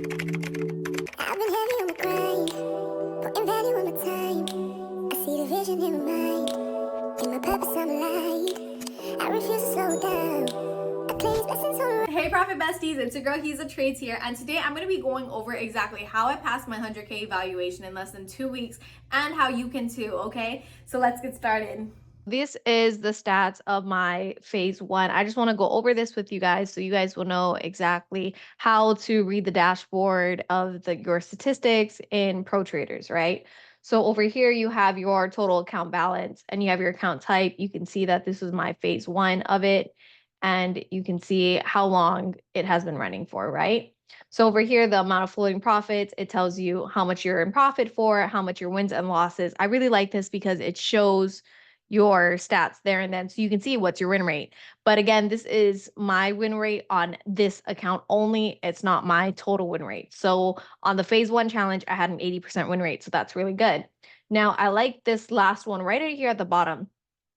I've been heavy on the grind, putting value on my time. I see the vision in my mind, in my purpose I'm aligned. I refuse to slow down. I claim blessings on the Hey Profit Besties, it's your girl Giza Trades here, and today I'm going to be going over exactly how I passed my 100K evaluation in less than 2 weeks and how you can too, okay? So let's get started. This is the stats of my phase one. I just want to go over this with you guys so you guys will know exactly how to read the dashboard of your statistics in Pro Traders, right? So over here you have your total account balance and you have your account type. You can see that this is my phase one of it, and you can see how long it has been running for, right? So over here, the amount of floating profits, it tells you how much you're in profit for, how much your wins and losses. I really like this because it shows your stats there and then so you can see what's your win rate. But again, this is my win rate on this account only. It's not my total win rate. So on the phase one challenge, I had an 80% win rate. So that's really good. Now I like this last one right here at the bottom.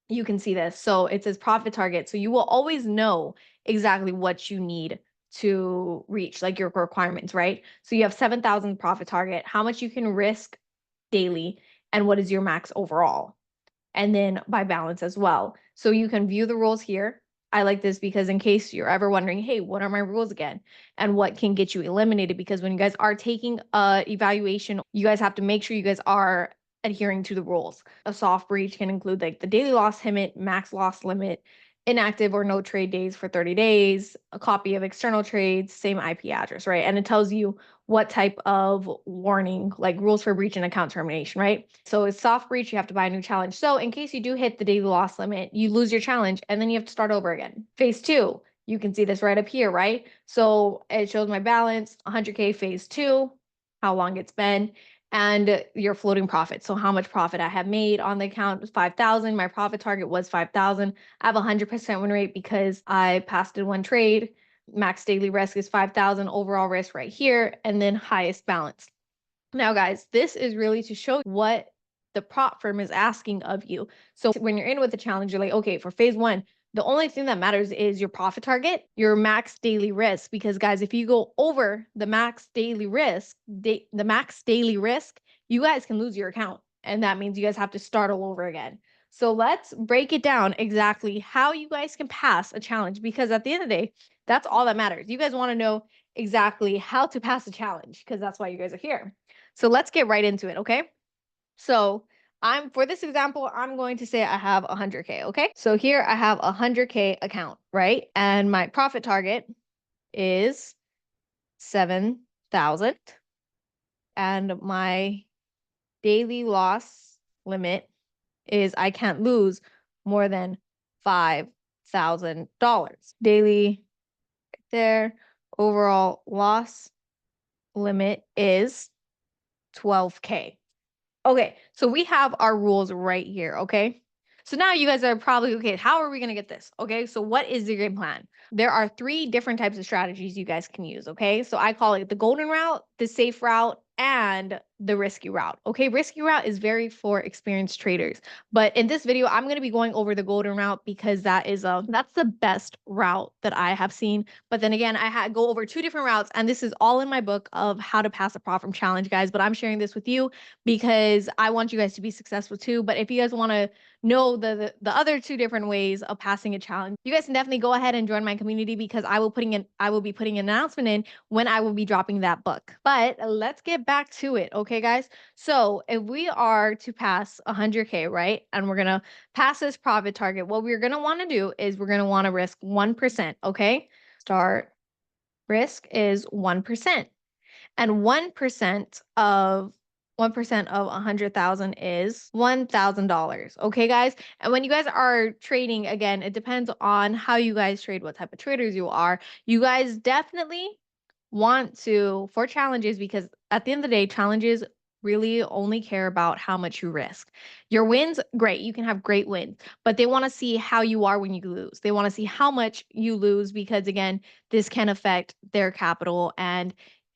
You can see this. So it says profit target. So you will always know exactly what you need to reach, like your requirements, right? So you have 7,000 profit target, how much you can risk daily, and what is your max overall. And then by balance as well. So you can view the rules here. I like this because in case you're ever wondering, hey, what are my rules again? And what can get you eliminated? Because when you guys are taking a evaluation, you guys have to make sure you guys are adhering to the rules. A soft breach can include like the daily loss limit, max loss limit, inactive or no trade days for 30 days, a copy of external trades, same IP address, right? And it tells you what type of warning, like rules for breach and account termination, right? So it's soft breach, you have to buy a new challenge. So in case you do hit the daily loss limit, you lose your challenge and then you have to start over again. Phase two, you can see this right up here, right? So it shows my balance, 100K phase two, how long it's been, and your floating profit. So how much profit I have made on the account was 5,000. My profit target was 5,000. I have a 100% win rate because I passed in one trade. Max daily risk is 5,000, overall risk right here, and then highest balance. Now, guys, this is really to show what the prop firm is asking of you. So when you're in with the challenge, you're like, okay, for phase one, the only thing that matters is your profit target, your max daily risk. Because guys, if you go over the max daily risk, you guys can lose your account. And that means you guys have to start all over again. So let's break it down exactly how you guys can pass a challenge, because at the end of the day, that's all that matters. You guys want to know exactly how to pass a challenge because that's why you guys are here. So let's get right into it, okay? So for this example, I'm going to say I have 100K, okay? So here I have a 100K account, right? And my profit target is 7,000. And my daily loss limit is I can't lose more than $5,000. Daily there, overall loss limit is 12K. Okay, so we have our rules right here, okay? So now you guys are probably, okay, how are we going to get this? Okay, so what is the game plan? There are 3 different types of strategies you guys can use, okay? So I call it the golden route, the safe route, and the risky route. Okay, risky route is very for experienced traders. But in this video, I'm going to be going over the golden route because that's the best route that I have seen. But then again, go over 2 different routes, and this is all in my book of how to pass a prop firm challenge, guys. But I'm sharing this with you because I want you guys to be successful too. But if you guys want to know the other 2 different ways of passing a challenge, you guys can definitely go ahead and join my community because I will be putting an announcement in when I will be dropping that book. But let's get back to it, okay, guys? So if we are to pass 100K, right, and we're gonna pass this profit target, what we're gonna want to do is we're gonna want to risk 1%, okay? Start risk is 1%, and 1% of 100,000 is $1,000. Okay, guys. And when you guys are trading, again, it depends on how you guys trade, what type of traders you are. You guys definitely want to, for challenges, because at the end of the day, challenges really only care about how much you risk. Your wins, great. You can have great wins, but they want to see how you are when you lose. They want to see how much you lose because, again, this can affect their capital and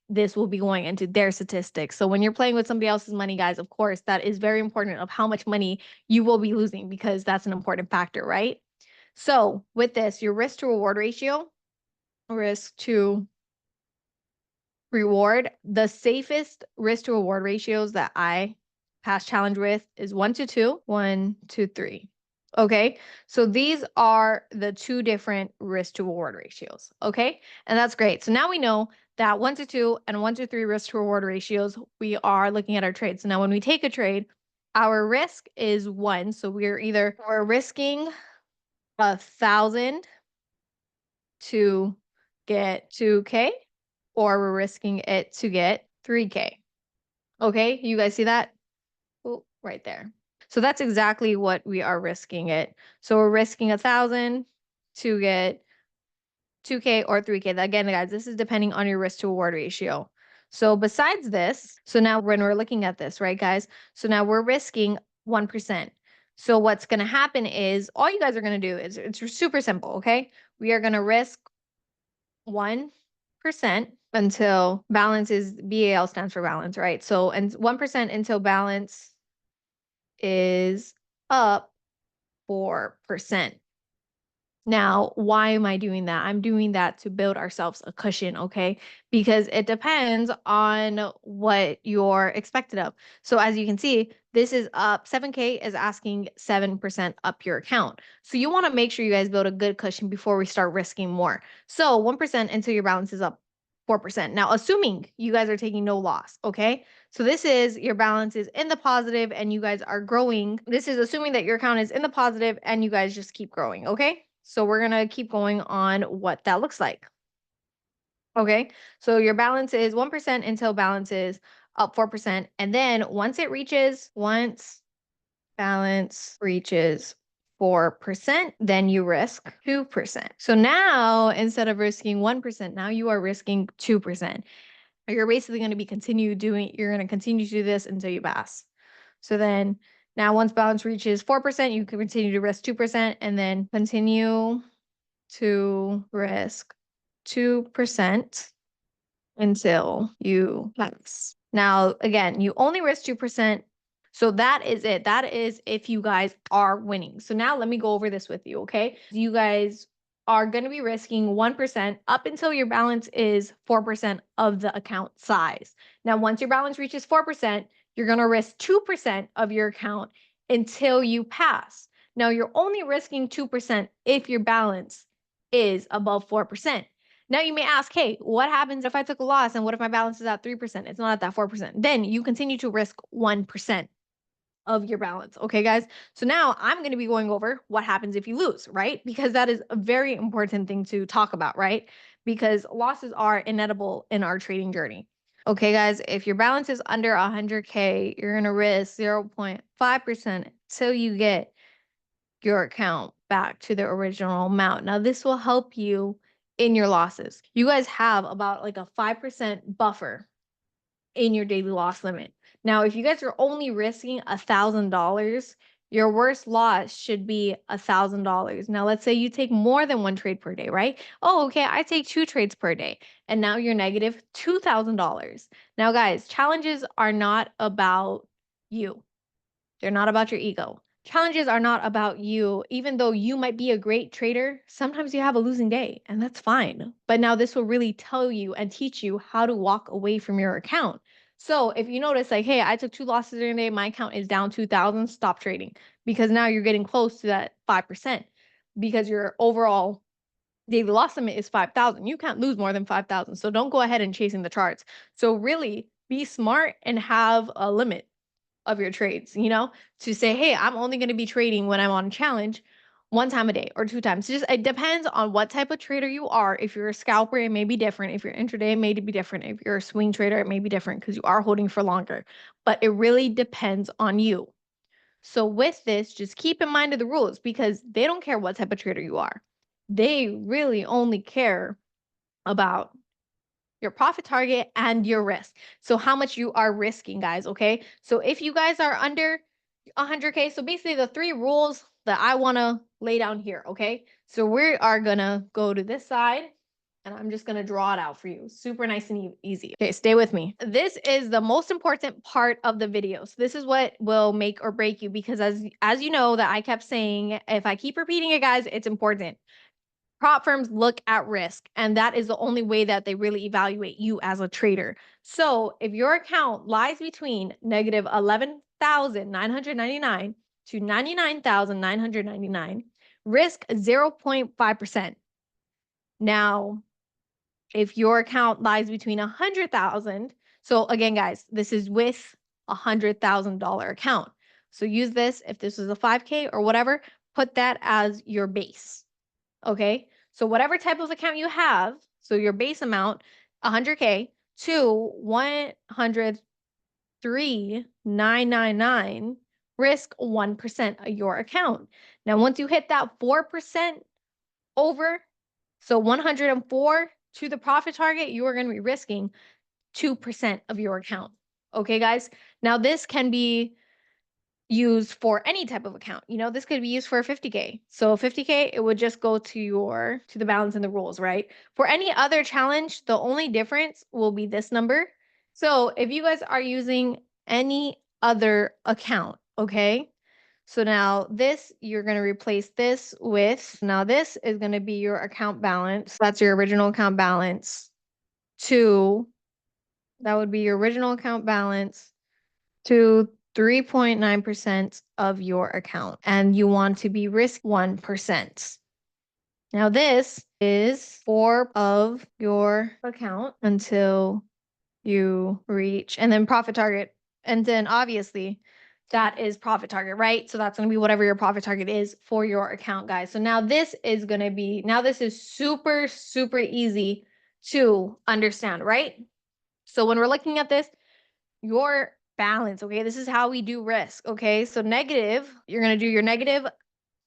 this will be going into their statistics. So when you're playing with somebody else's money, guys, of course, that is very important of how much money you will be losing because that's an important factor, right? So with this, your risk to reward ratio, risk to reward, the safest risk to reward ratios that I pass challenge with is 1 to 2, 1 to 3. Okay, so these are the two different risk to reward ratios. Okay, and that's great. So now we know that 1 to 2 and 1 to 3 risk to reward ratios, we are looking at our trade. So now when we take a trade, our risk is 1. So we're risking 1,000 to get 2K, or we're risking it to get 3K. Okay, you guys see that? Oh, right there. So that's exactly what we are risking it. So we're risking 1,000 to get 2K or 3K. Again, guys, this is depending on your risk to reward ratio. So besides this, so now when we're looking at this, right, guys? So now we're risking 1%. So what's going to happen is all you guys are going to do is it's super simple, okay? We are going to risk 1% until balance is BAL stands for balance, right? So, and 1% until balance is up 4%. Now, why am I doing that? I'm doing that to build ourselves a cushion, okay? Because it depends on what you're expected of. So as you can see, this is up, 7K is asking 7% up your account. So you want to make sure you guys build a good cushion before we start risking more. So 1% until your balance is up 4%. Now, assuming you guys are taking no loss, okay? So this is your balance is in the positive and you guys are growing. This is assuming that your account is in the positive and you guys just keep growing, okay? So we're going to keep going on what that looks like. Okay, so your balance is 1% until balance is up 4%. And then once balance reaches 4%, then you risk 2%. So now instead of risking 1%, now you are risking 2%. You're basically going to be you're going to continue to do this until you pass. So then now once balance reaches 4%, you can continue to risk 2% and then continue to risk 2% until you pass. Now, again, you only risk 2%. So that is it. That is if you guys are winning. So now let me go over this with you, okay? You guys are going to be risking 1% up until your balance is 4% of the account size. Now, once your balance reaches 4%, you're going to risk 2% of your account until you pass. Now, you're only risking 2% if your balance is above 4%. Now you may ask, hey, what happens if I took a loss and what if my balance is at 3%? It's not at that 4%. Then you continue to risk 1% of your balance. Okay, guys? So now I'm going to be going over what happens if you lose, right? Because that is a very important thing to talk about, right? Because losses are inevitable in our trading journey. Okay, guys, if your balance is under 100K, you're going to risk 0.5% till you get your account back to the original amount. Now, this will help you in your losses. You guys have about like a 5% buffer in your daily loss limit. Now, if you guys are only risking $1,000, your worst loss should be $1,000. Now, let's say you take more than one trade per day, right? Oh, okay, I take 2 trades per day, and now you're negative $2,000. Now, guys, challenges are not about you. They're not about your ego. Challenges are not about you. Even though you might be a great trader, sometimes you have a losing day, and that's fine. But now this will really tell you and teach you how to walk away from your account. So if you notice, like, hey, I took 2 losses during the day, my account is down 2,000, stop trading, because now you're getting close to that 5% because your overall daily loss limit is 5,000. You can't lose more than 5,000. So don't go ahead and chasing the charts. So really be smart and have a limit of your trades, to say, hey, I'm only going to be trading when I'm on a challenge 1 time a day or 2 times. It depends on what type of trader you are. If you're a scalper, it may be different. If you're intraday, it may be different. If you're a swing trader, it may be different because you are holding for longer. But it really depends on you. So with this, just keep in mind of the rules because they don't care what type of trader you are. They really only care about your profit target and your risk. So how much you are risking, guys, okay? So if you guys are under 100K, so basically the 3 rules that I want to lay down here, okay? So we are going to go to this side and I'm just going to draw it out for you. Super nice and easy. Okay, stay with me. This is the most important part of the video. So this is what will make or break you because as you know that I kept saying, if I keep repeating it, guys, it's important. Prop firms look at risk, and that is the only way that they really evaluate you as a trader. So if your account lies between negative 11,999 to 99,999, risk 0.5%. Now, if your account lies between 100,000, so again, guys, this is with $100,000 account. So use this if this is a 5K or whatever, put that as your base. Okay. So whatever type of account you have, so your base amount, 100K to 103,999, risk 1% of your account. Now, once you hit that 4% over, so 104 to the profit target, you are going to be risking 2% of your account. Okay, guys. Now, this can be used for any type of account. You know, this could be used for 50K. So 50K, it would just go to the balance in the rules, right? For any other challenge, the only difference will be this number. So if you guys are using any other account, okay? So now this, you're going to replace this with, now this is going to be your account balance. That's your original account balance that would be your original account balance to 3.9% of your account. And you want to be risk 1%. Now this is 4 of your account until you reach, and then profit target. And then obviously that is profit target, right? So that's going to be whatever your profit target is for your account, guys. So now this is going to be, now this is super, super easy to understand, right? So when we're looking at this, your balance, okay, this is how we do risk, okay? So negative, you're going to do your negative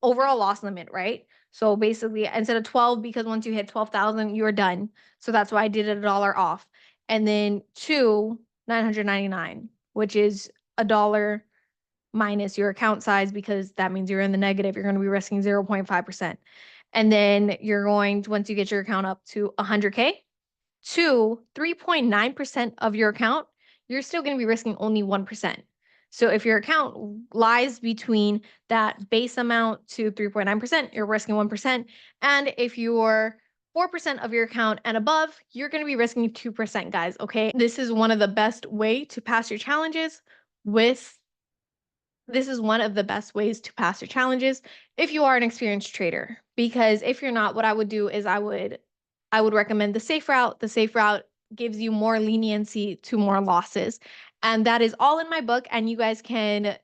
overall loss limit, right? So basically instead of 12, because once you hit 12,000, you're done. So that's why I did it $1 off. And then 999, which is $1 minus your account size, because that means you're in the negative. You're going to be risking 0.5%. And then you're going to, once you get your account up to 100K to 3.9% of your account, you're still going to be risking only 1%. So if your account lies between that base amount to 3.9%, you're risking 1%. And if you're 4% of your account and above, you're going to be risking 2%, guys. Okay. This is one of the best way to pass your challenges this is one of the best ways to pass your challenges if you are an experienced trader. Because if you're not, what I would do is I would recommend the safe route. The safe route gives you more leniency to more losses. And that is all in my book. And you guys can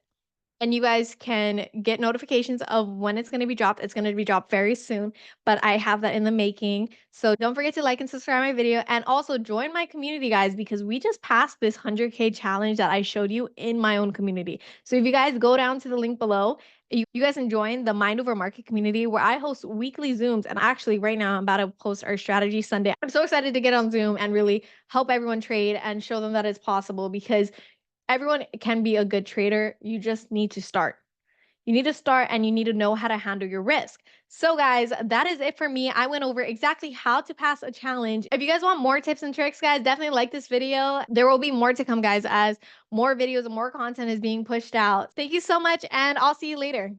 get notifications of when it's going to be dropped. It's going to be dropped very soon, but I have that in the making. So don't forget to like and subscribe my video, and also join my community, guys, because we just passed this 100K challenge that I showed you in my own community. So if you guys go down to the link below, you guys can join the Mind Over Market community, where I host weekly Zooms. And actually right now I'm about to post our strategy Sunday. I'm so excited to get on Zoom and really help everyone trade and show them that it's possible, because everyone can be a good trader. You just need to start. You need to start, and you need to know how to handle your risk. So guys, that is it for me. I went over exactly how to pass a challenge. If you guys want more tips and tricks, guys, definitely like this video. There will be more to come, guys, as more videos and more content is being pushed out. Thank you so much, and I'll see you later.